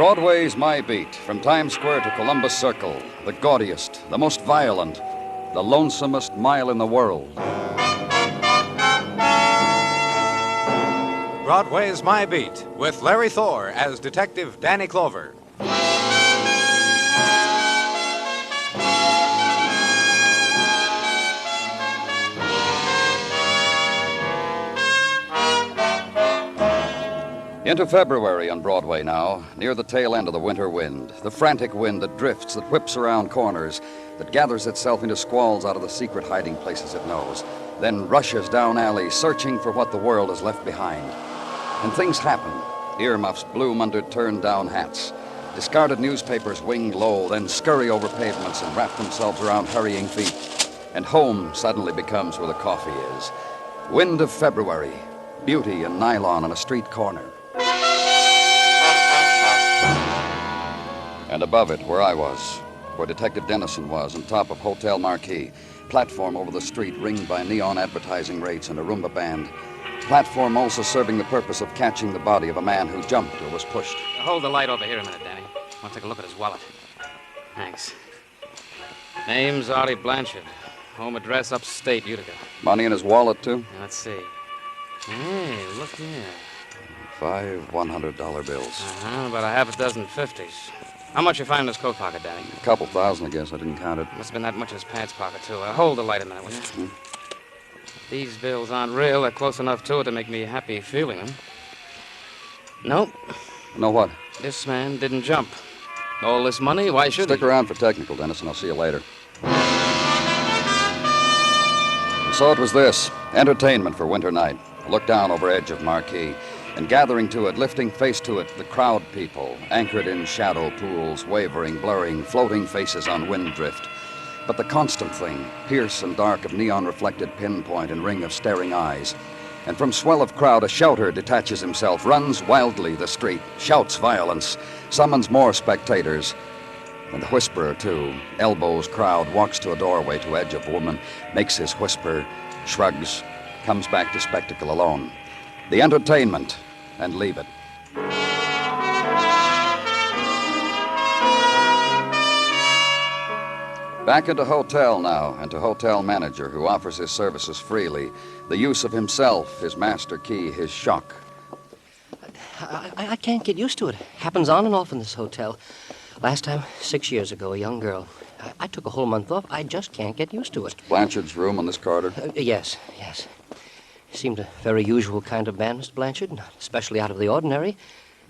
Broadway's my beat, from Times Square to Columbus Circle, the gaudiest, the most violent, the lonesomest mile in the world. Broadway's My Beat, with Larry Thor as Detective Danny Clover. Into February on Broadway now, near the tail end of the winter wind, the frantic wind that drifts, that whips around corners, that gathers itself into squalls out of the secret hiding places it knows, then rushes down alleys, searching for what the world has left behind. And things happen. Earmuffs bloom under turned-down hats. Discarded newspapers wing low, then scurry over pavements and wrap themselves around hurrying feet. And home suddenly becomes where the coffee is. Wind of February, beauty and nylon on a street corner. And above it, where I was, where Detective Dennison was, on top of Hotel Marquis, platform over the street ringed by neon advertising rates and a Roomba band. Platform also serving the purpose of catching the body of a man who jumped or was pushed. Hold the light over here a minute, Danny. I want to take a look at his wallet. Thanks. Name's Artie Blanchard. Home address upstate, Utica. Money in his wallet, too? Let's see. Hey, look here. 5 $100 bills. About a half a dozen 50s. How much you find in his coat pocket, Danny? A couple thousand, I guess. I didn't count it. Must have been that much in his pants pocket, too. Hold the light a minute, will you? If these bills aren't real, they're close enough to it to make me happy feeling them. Nope. No what? This man didn't jump. All this money, why should Stick around for technical, Dennis, and I'll see you later. And so it was this. Entertainment for winter night. A look down over edge of Marquis. And gathering to it, lifting face to it, the crowd people, anchored in shadow pools, wavering, blurring, floating faces on wind drift. But the constant thing, pierce and dark of neon-reflected pinpoint and ring of staring eyes. And from swell of crowd, a shouter detaches himself, runs wildly the street, shouts violence, summons more spectators. And the whisperer, too, elbows crowd, walks to a doorway to edge of woman, makes his whisper, shrugs, comes back to spectacle alone. The entertainment, and leave it. Back into hotel now, and to hotel manager who offers his services freely. The use of himself, his master key, his shock. I can't get used to it. Happens on and off in this hotel. Last time, 6 years ago, a young girl. I took a whole month off. I just can't get used to it. Blanchard's room on this corridor? Yes. Seemed a very usual kind of man, Mr. Blanchard, not especially out of the ordinary.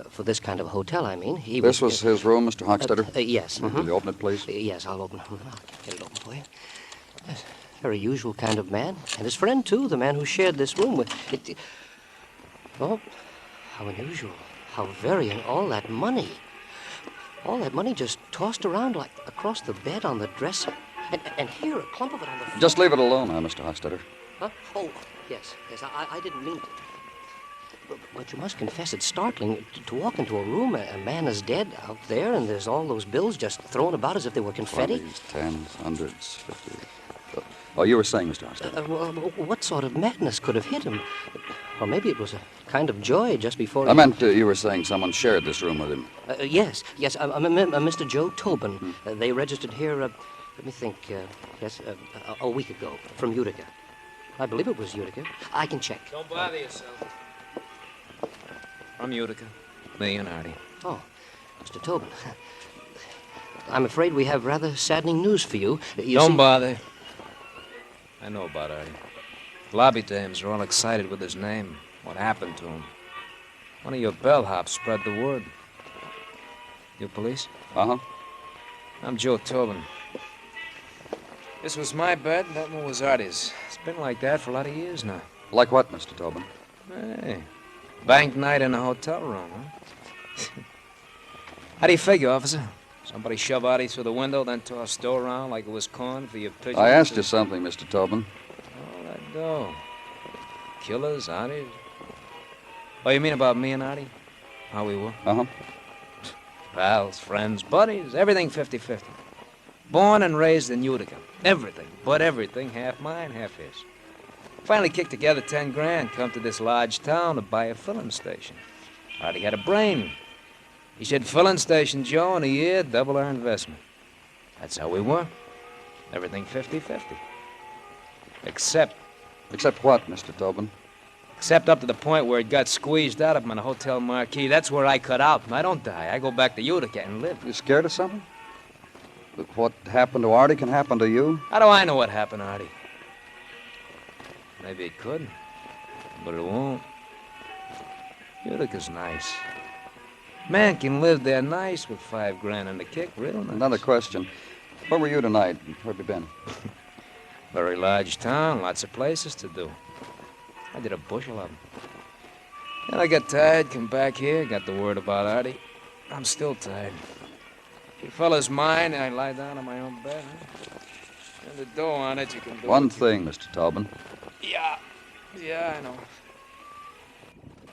For this kind of a hotel, I mean. This was his room, Mr. Hochstetter? Yes. Mm-hmm. Will you open it, please? Yes, I'll open it. I'll get it open for you. Yes, very usual kind of man. And his friend, too, the man who shared this room with... Oh, how unusual. How very... And all that money. All that money just tossed around like across the bed on the dresser. And here, a clump of it on the floor. Just leave it alone now, Mr. Hochstetter. Huh? Oh, yes, I didn't mean to. But you must confess it's startling to walk into a room, a man is dead out there, and there's all those bills just thrown about as if they were confetti. 20s, 10s, 100s, 50s. Oh, you were saying, Mr. Hochstetter. What sort of madness could have hit him? Or maybe it was a kind of joy just before... I meant you were saying someone shared this room with him. Yes, Mr. Joe Tobin. They registered here, let me think, a week ago, from Utica. I believe it was Utica. I can check. Don't bother yourself. From Utica. Me and Artie. Oh, Mr. Tobin. I'm afraid we have rather saddening news for you. Don't bother. I know about Artie. Lobby dames are all excited with his name. What happened to him? One of your bellhops spread the word. You police? Uh-huh. I'm Joe Tobin. This was my bed, that one was Artie's. It's been like that for a lot of years now. Like what, Mr. Tobin? Hey, bank night in a hotel room, huh? How do you figure, officer? Somebody shove Artie through the window, then toss dough around like it was corn for your pigeons? I asked you something, Mr. Tobin. Oh, that dough. Killers, Artie. Oh, you mean about me and Artie? How we were? Uh-huh. Pals, friends, buddies, everything 50-50. Born and raised in Utica. Everything, but everything, half mine, half his. Finally kicked together 10 grand, come to this large town to buy a filling station. Artie had a brain. He said, filling station, Joe, in a year, double our investment. That's how we were. Everything 50-50. Except what, Mr. Tobin? Except up to the point where it got squeezed out of him in a hotel marquee. That's where I cut out. I don't die. I go back to Utica and live. You scared of something? That what happened to Artie can happen to you? How do I know what happened, Artie? Maybe it could, but it won't. Utica's nice. Man can live there nice with $5,000 in the kick, real nice. Another question. Where were you tonight? Where have you been? Very large town, lots of places to do. I did a bushel of them. Then I got tired, come back here, got the word about Artie. I'm still tired. If you fellas mind, I lie down on my own bed, huh? Turn the door on it, you can do One thing, Mr. Tobin. Yeah, I know.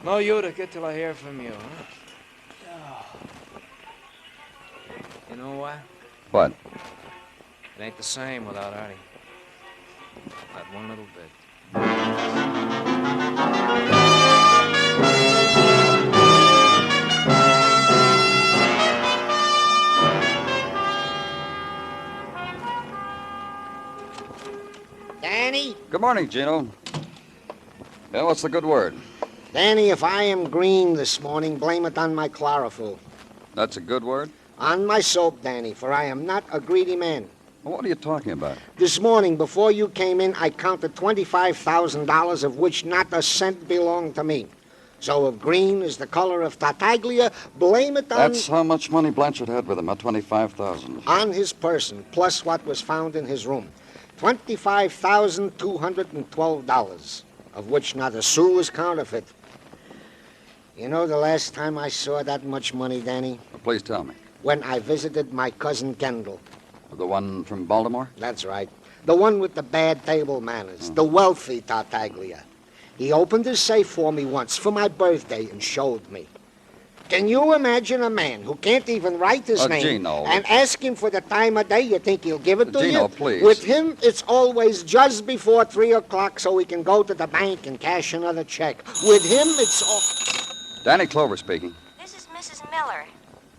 No Utica till I hear from you, huh? Oh. You know what? What? It ain't the same without Artie. Not one little bit. Danny? Good morning, Gino. Yeah, what's the good word? Danny, if I am green this morning, blame it on my chlorophyll. That's a good word? On my soap, Danny, for I am not a greedy man. Well, what are you talking about? This morning, before you came in, I counted $25,000, of which not a cent belonged to me. So if green is the color of Tartaglia, blame it on... That's how much money Blanchard had with him, at $25,000. On his person, plus what was found in his room. $25,212, of which not a sou is counterfeit. You know the last time I saw that much money, Danny? Well, please tell me. When I visited my cousin Kendall. The one from Baltimore? That's right. The one with the bad table manners. The wealthy Tartaglia. He opened his safe for me once for my birthday and showed me. Can you imagine a man who can't even write his name Gino. and ask him for the time of day? You think he'll give it to you? Gino, please. With him, it's always just before 3 o'clock so he can go to the bank and cash another check. With him, it's all... Danny Clover speaking. This is Mrs. Miller.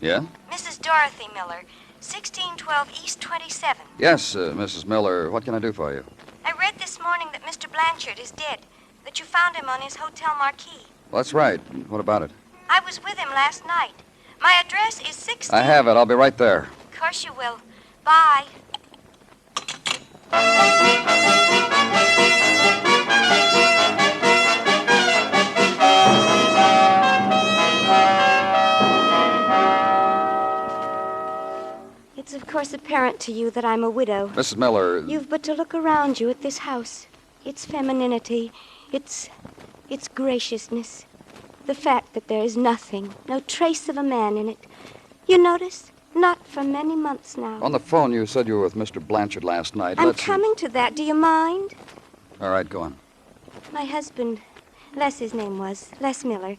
Yeah? Mrs. Dorothy Miller, 1612 East 27. Yes, Mrs. Miller. What can I do for you? I read this morning that Mr. Blanchard is dead, that you found him on his hotel marquee. Well, that's right. What about it? I was with him last night. My address is 16... I have it. I'll be right there. Of course you will. Bye. It's of course apparent to you that I'm a widow. Mrs. Miller... You've but to look around you at this house. Its femininity, its graciousness. The fact that there is nothing, no trace of a man in it. You notice? Not for many months now. On the phone, you said you were with Mr. Blanchard last night. I'm coming to that. Do you mind? All right, go on. My husband, Les his name was, Les Miller,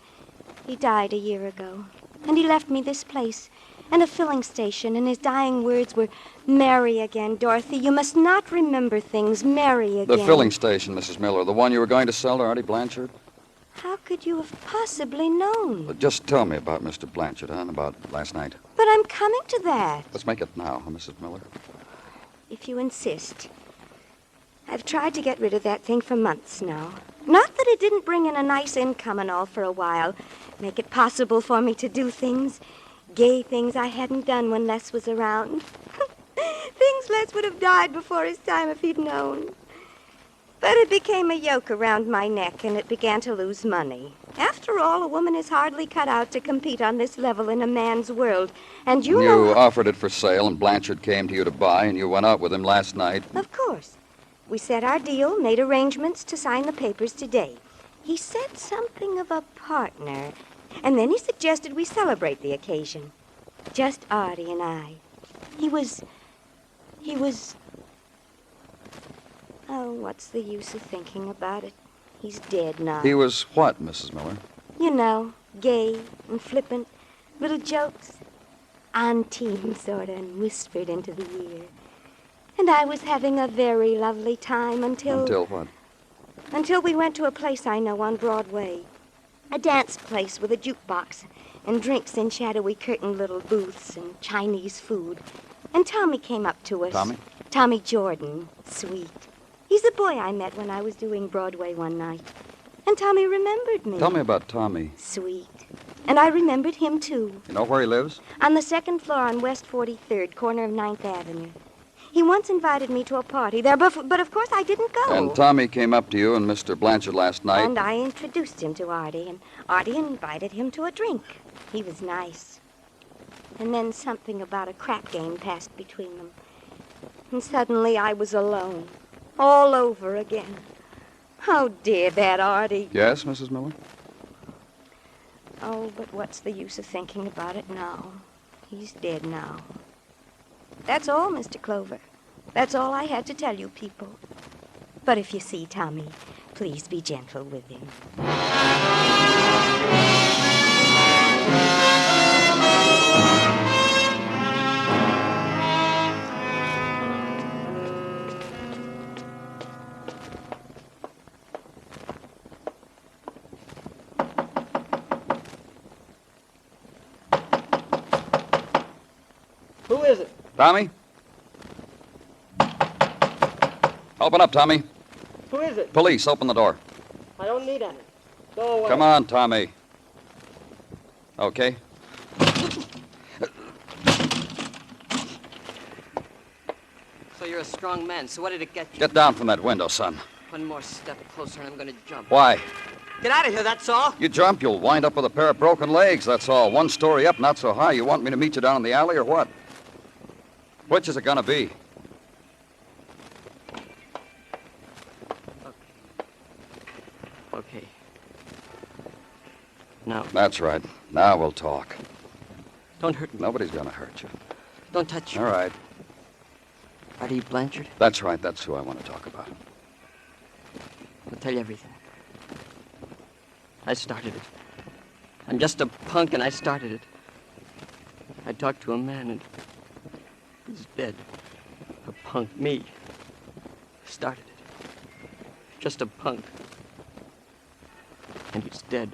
he died a year ago. And he left me this place and a filling station, and his dying words were, "Marry again, Dorothy. You must not remember things. Marry again." The filling station, Mrs. Miller, the one you were going to sell to Artie Blanchard? How could you have possibly known? Well, just tell me about Mr. Blanchard, and about last night. But I'm coming to that. Let's make it now, Mrs. Miller. If you insist. I've tried to get rid of that thing for months now. Not that it didn't bring in a nice income and all for a while. Make it possible for me to do things. Gay things I hadn't done when Les was around. Things Les would have died before his time if he'd known. But it became a yoke around my neck, and it began to lose money. After all, a woman is hardly cut out to compete on this level in a man's world. And you know... You offered it for sale, and Blanchard came to you to buy, and you went out with him last night. Of course. We set our deal, made arrangements to sign the papers today. He said something of a partner, and then he suggested we celebrate the occasion. Just Artie and I. He was... Oh, what's the use of thinking about it? He's dead now. He was what, Mrs. Miller? You know, gay and flippant, little jokes. On team, sort of, and whispered into the ear. And I was having a very lovely time until... Until what? Until we went to a place I know on Broadway. A dance place with a jukebox. and drinks in shadowy curtained little booths and Chinese food. And Tommy came up to us. Tommy? Tommy Jordan. Sweet. He's a boy I met when I was doing Broadway one night. And Tommy remembered me. Tell me about Tommy. Sweet. And I remembered him, too. You know where he lives? On the second floor on West 43rd, corner of 9th Avenue. He once invited me to a party there, but of course I didn't go. And Tommy came up to you and Mr. Blanchard last night. And I introduced him to Artie, and Artie invited him to a drink. He was nice. And then something about a crap game passed between them. And suddenly I was alone. All over again. Oh, dear, that Artie. Yes, Mrs. Miller? Oh, but what's the use of thinking about it now? He's dead now. That's all, Mr. Clover. That's all I had to tell you people. But if you see Tommy, please be gentle with him. Who is it? Tommy? Open up, Tommy. Who is it? Police, open the door. I don't need any. Go away. Come on, Tommy. Okay. So you're a strong man. So what did it get you? Get down from that window, son. One more step closer and I'm going to jump. Why? Get out of here, that's all. You jump, you'll wind up with a pair of broken legs, that's all. One story up, not so high. You want me to meet you down in the alley or what? Which is it gonna be? Okay. Now, That's right. Now we'll talk. don't hurt me. Nobody's gonna hurt you. Don't touch me. All right. Artie Blanchard, That's right. That's who I want to talk about. I'll tell you everything. I started it. I'm just a punk and I started it. I talked to a man and he's dead. A punk, me. Started it. Just a punk. And he's dead.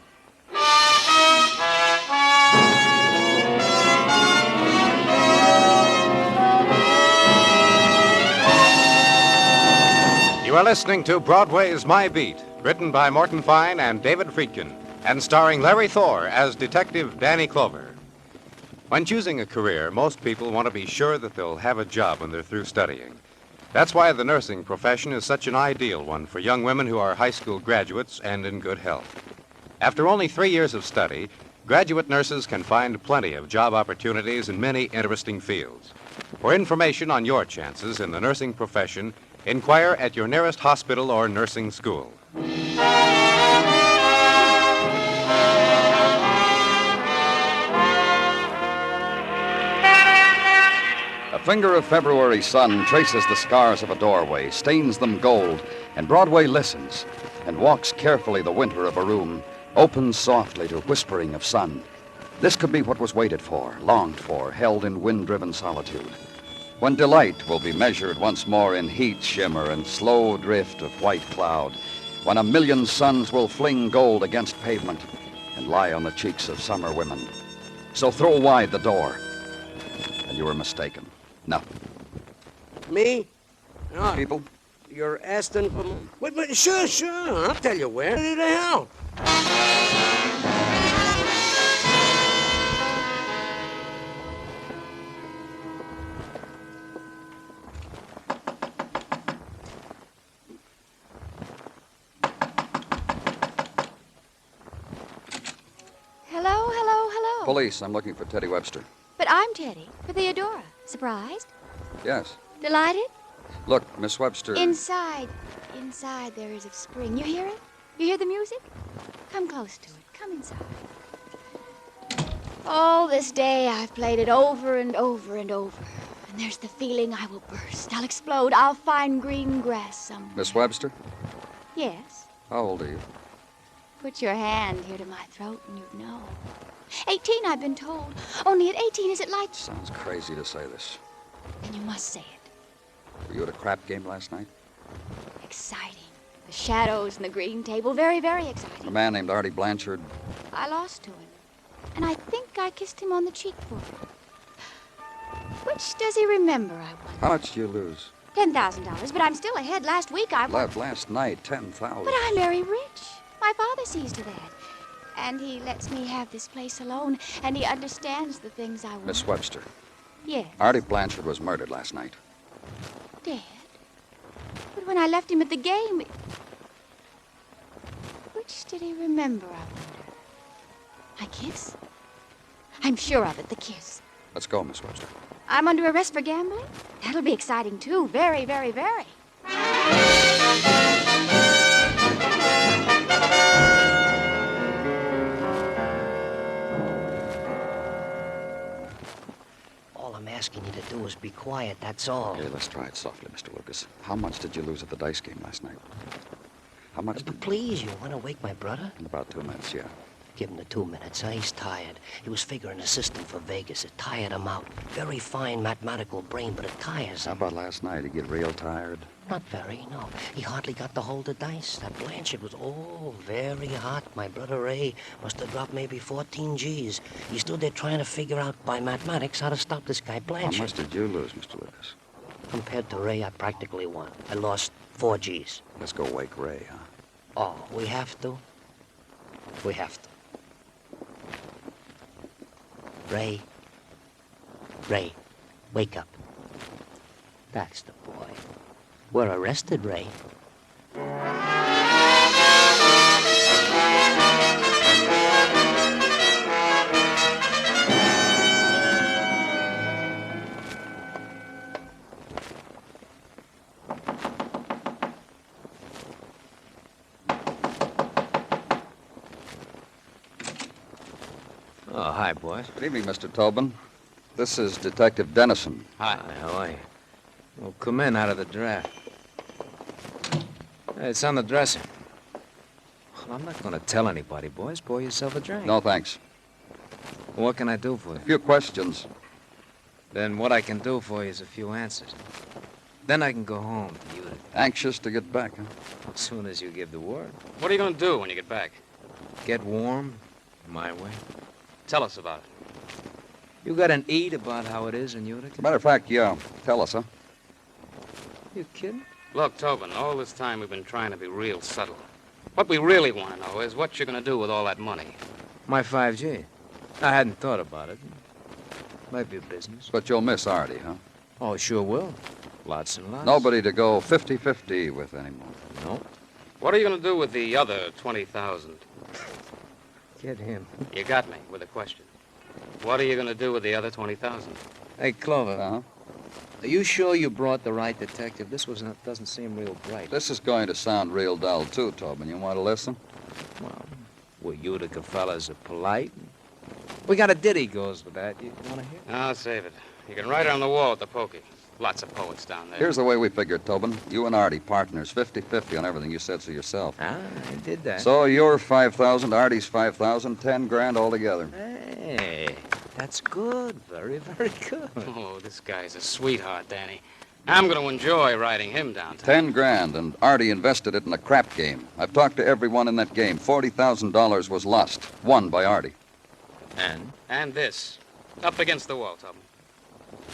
You are listening to Broadway's My Beat, written by Morton Fine and David Friedkin, and starring Larry Thor as Detective Danny Clover. When choosing a career, most people want to be sure that they'll have a job when they're through studying. That's why the nursing profession is such an ideal one for young women who are high school graduates and in good health. After only 3 years of study, graduate nurses can find plenty of job opportunities in many interesting fields. For information on your chances in the nursing profession, inquire at your nearest hospital or nursing school. A finger of February sun traces the scars of a doorway, stains them gold, and Broadway listens and walks carefully the winter of a room, opens softly to whispering of sun. This could be what was waited for, longed for, held in wind-driven solitude. When delight will be measured once more in heat shimmer and slow drift of white cloud, when a million suns will fling gold against pavement and lie on the cheeks of summer women. So throw wide the door. And you were mistaken. No. Me? No. People? You're asking for me? Wait, sure. I'll tell you where. Where the hell? Hello. Police, I'm looking for Teddy Webster. But I'm Teddy, for Theodora. Surprised? Yes. Delighted? Look, Miss Webster. Inside there is of spring. You hear it? You hear the music? Come close to it. Come inside. All this day I've played it over and over and over. And there's the feeling I will burst. I'll explode. I'll find green grass somewhere. Miss Webster? Yes. How old are you? Put your hand here to my throat and you'd know. 18, I've been told. Only at 18 is it like... Sounds crazy to say this. Then you must say it. Were you at a crap game last night? Exciting. The shadows and the green table. Very, very A exciting. man named Artie Blanchard. I lost to him. and I think I kissed him on the cheek for it. Which does he remember, I wonder? How much did you lose? $10,000, but I'm still ahead. Last week I won. Last night, 10,000. But I'm very rich. My father sees to that. And he lets me have this place alone, and he understands the things I want. Miss Webster, Yes. Artie Blanchard was murdered last night. Dead? But when I left him at the game... Which did he remember, I wonder? My kiss? I'm sure of it, the kiss. Let's go, Miss Webster. I'm under arrest for gambling? That'll be exciting, too. Very, very, very. All I'm asking you to do is be quiet, that's all. Okay, let's try it softly, Mr. Lucas. How much did you lose at the dice game last night? How much But please, you want to wake my brother? In about 2 minutes, yeah. Give him the 2 minutes, huh? He's tired. He was figuring a system for Vegas. It tired him out. Very fine mathematical brain, but it tires How him. about last night? He get real tired? Not very, no. He hardly got to hold the dice. That Blanchard was, very hot. My brother Ray must have dropped maybe 14 G's. He stood there trying to figure out by mathematics how to stop this guy How Blanchard. much did you lose, Mr. Lucas? Compared to Ray, I practically won. I lost 4 G's. Let's go wake Ray, huh? Oh, we have to? We have to. Ray, wake up. That's the boy. We're arrested, Ray. Oh, hi, boys. Good evening, Mr. Tobin. This is Detective Dennison. Hi, how are you? Well, come in out of the draft. Hey, it's on the dresser. Well, I'm not going to tell anybody, boys. Pour yourself a drink. No, thanks. What can I do for you? A few questions. Then what I can do for you is a few answers. Then I can go home to you Anxious to get back, huh? as soon as you give the word. What are you going to do when you get back? Get warm, my way. Tell us about it. You got an eat about how it is in Utica? Matter of fact, yeah. Tell us, huh? You kidding? Look, Tobin, all this time we've been trying to be real subtle. What we really want to know is what you're going to do with all that money. My 5G. I hadn't thought about it. Might be a business. But you'll miss Artie, huh? Oh, sure will. Lots and lots. Nobody to go 50-50 with anymore. No. What are you going to do with the other 20,000? Get him. You got me with a question. What are you going to do with the other 20,000? Hey, Clover. Uh-huh. Are you sure you brought the right detective? This doesn't seem real bright. This is going to sound real dull, too, Tobin. You want to listen? Well, we Utica fellas are polite. We got a ditty goes with that. You want to hear? I'll save it. You can write it on the wall at the pokey. Lots of poets down there. Here's the way we figured, Tobin. You and Artie, partners, 50-50 on everything. You said so yourself. Ah, I did that. So your 5,000, Artie's 5,000, 10 grand altogether. Hey, that's good. Very, very good. Oh, this guy's a sweetheart, Danny. I'm going to enjoy riding him downtown. 10 grand, and Artie invested it in a crap game. I've talked to everyone in that game. $40,000 was lost, won by Artie. And this. Up against the wall, Tobin.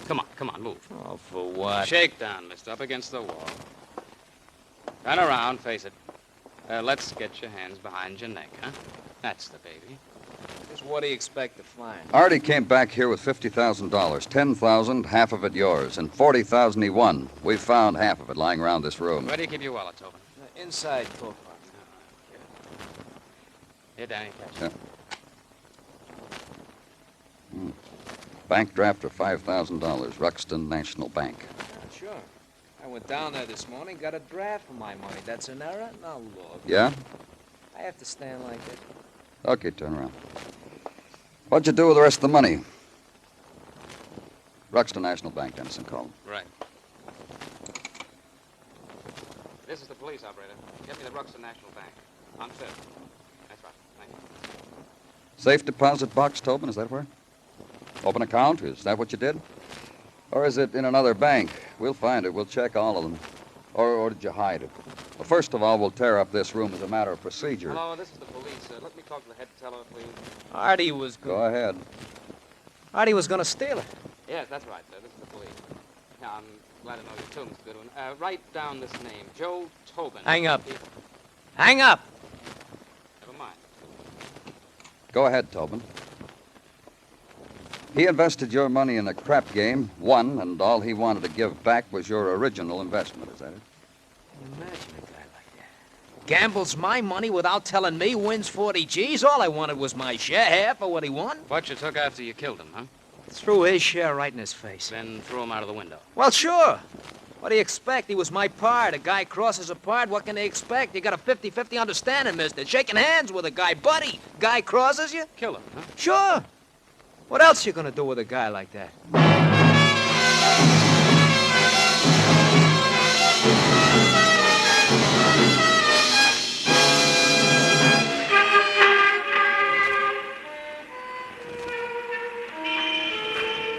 Come on, move. Oh, for what? Shake down, mister, up against the wall. Turn around, face it. Let's get your hands behind your neck, huh? That's the baby. Just what do you expect to find? Artie came back here with $50,000. 10,000, half of it yours, and 40,000 he won. We found half of it lying around this room. Where do you keep your wallet, Tobin? Inside coat pocket. Here, Danny, catch it. Bank draft for $5,000, Ruxton National Bank. Sure. I went down there this morning, got a draft for my money. That's an error? Now look. Yeah? I have to stand like this. Okay, turn around. What'd you do with the rest of the money? Ruxton National Bank, Dennison, call him. Right. This is the police operator. Get me the Ruxton National Bank. On Fifth. That's right. Thank you. Safe deposit box, Tobin, is that where? Open account, is that what you did? Or is it in another bank? We'll find it. We'll check all of them. Or did you hide it? Well, first of all, we'll tear up this room as a matter of procedure. Hello, this is the police. Let me talk to the head teller, please. Artie was Go ahead. Artie was gonna steal it. Yes, that's right, sir. This is the police. Yeah, I'm glad to know you too, Mr. Goodwin. Write down this name, Joe Tobin. Hang up. Hang up! Never mind. Go ahead, Tobin. He invested your money in a crap game, won, and all he wanted to give back was your original investment, is that it? Imagine a guy like that. Gambles my money without telling me, wins 40 G's. All I wanted was my share, half of what he won. What you took after you killed him, huh? Threw his share right in his face. Then threw him out of the window. Well, sure. What do you expect? He was my part. A guy crosses a part. What can they expect? You got a 50-50 understanding, mister. Shaking hands with a guy. Buddy, guy crosses you? Kill him, huh? Sure. What else you gonna do with a guy like that?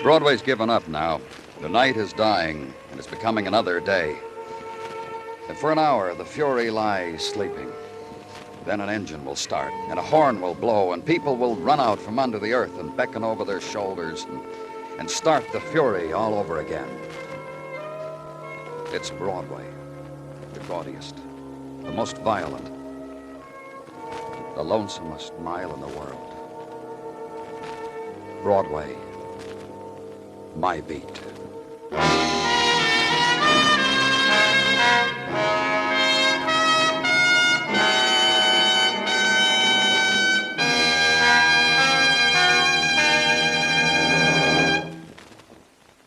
Broadway's given up now. The night is dying, and it's becoming another day. And for an hour, the Fury lies sleeping. Then an engine will start, and a horn will blow, and people will run out from under the earth and beckon over their shoulders and start the Fury all over again. It's Broadway, the gaudiest, the most violent, the lonesomest mile in the world. Broadway, my beat.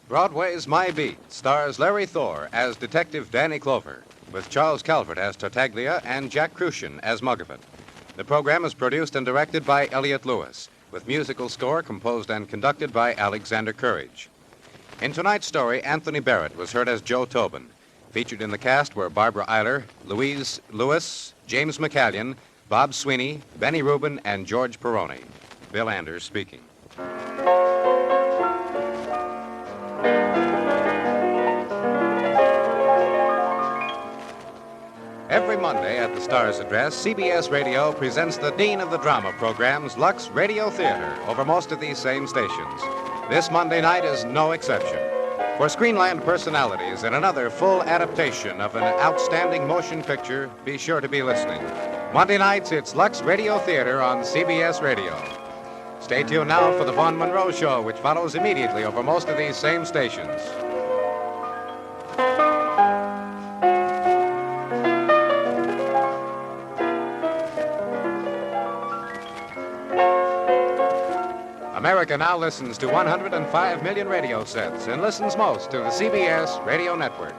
Broadway's My Beat stars Larry Thor as Detective Danny Clover, with Charles Calvert as Tartaglia and Jack Crucian as Muggavan. The program is produced and directed by Elliott Lewis, with musical score composed and conducted by Alexander Courage. In tonight's story, Anthony Barrett was heard as Joe Tobin. Featured in the cast were Barbara Eiler, Louise Lewis, James McCallion, Bob Sweeney, Benny Rubin, and George Peroni. Bill Anders speaking. Every Monday at the Star's address, CBS Radio presents the Dean of the Drama programs, Lux Radio Theater, over most of these same stations. This Monday night is no exception. For Screenland personalities and another full adaptation of an outstanding motion picture, be sure to be listening. Monday nights, it's Lux Radio Theater on CBS Radio. Stay tuned now for the Vaughn Monroe Show, which follows immediately over most of these same stations. America now listens to 105 million radio sets and listens most to the CBS Radio Network.